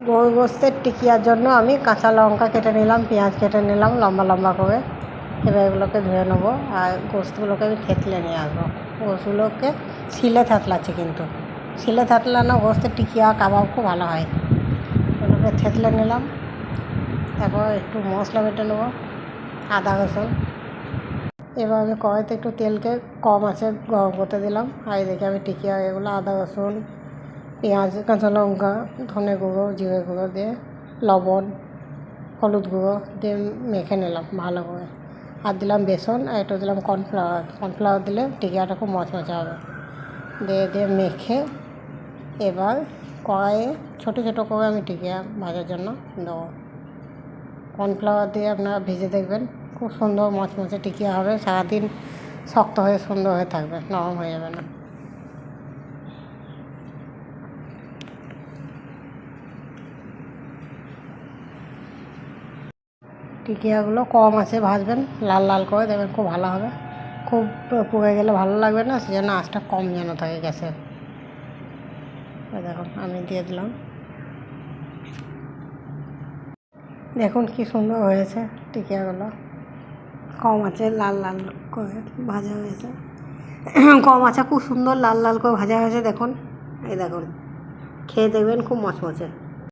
গরুর গোস্তের টিকিয়ার জন্য আমি কাঁচা লঙ্কা কেটে নিলাম, পেঁয়াজ কেটে নিলাম লম্বা লম্বা করে। এবার এগুলোকে ধুয়ে নেবো আর গোস্তগুলোকে আমি থেতলে নিয়ে আসবো। গোস্তগুলোকে শিলে থেতলাচ্ছি, কিন্তু শিলে থেতলানো গোস্তের টিকিয়া কাবাব খুব ভালো হয়। এগুলোকে থেতলে নিলাম। তারপর একটু মশলা বেটে নেবো, আদা রসুন। এবার আমি কড়াইতে একটু তেলকে কম আছে গরম করতে দিলাম। আর এদিকে আমি টিকিয়া এগুলো আদা রসুন পেঁয়াজ কাঁচা লঙ্কা ধনে গুঁড়ো জিরে গুঁড়ো দিয়ে লবণ হলুদ গুঁড়ো দিয়ে মেখে নিলাম ভালো করে। আর দিলাম বেসন আর একটু দিলাম কর্নফ্লাওয়ার দিলে টিকিয়াটা খুব মচমচে হবে। দিয়ে মেখে এবার কড়াইয়ে ছোটো ছোটো করে আমি টিকিয়া ভাজার জন্য দেবো। কর্নফ্লাওয়ার দিয়ে আপনারা ভেজে দেখবেন, খুব সুন্দর মচমচে টিকিয়া হবে। সারাদিন শক্ত হয়ে সুন্দর হয়ে থাকবে, নরম হয়ে যাবে না। টিকিয়াগুলো কম আছে ভাজবেন, লাল লাল করে দেবেন, খুব ভালো হবে। খুব পুড়ে গেলে ভালো লাগবে না, সেজন্য আঁচটা কম যেন থাকে গ্যাসের। দেখুন আমি দিয়ে দিলাম, দেখুন কি সুন্দর হয়েছে টিকিয়াগুলো। কম আছে লাল লাল করে ভাজা হয়েছে, কম আছে খুব সুন্দর লাল লাল করে ভাজা হয়েছে। দেখুন এই দেখুন, খেয়ে দেখবেন খুব মচমচে।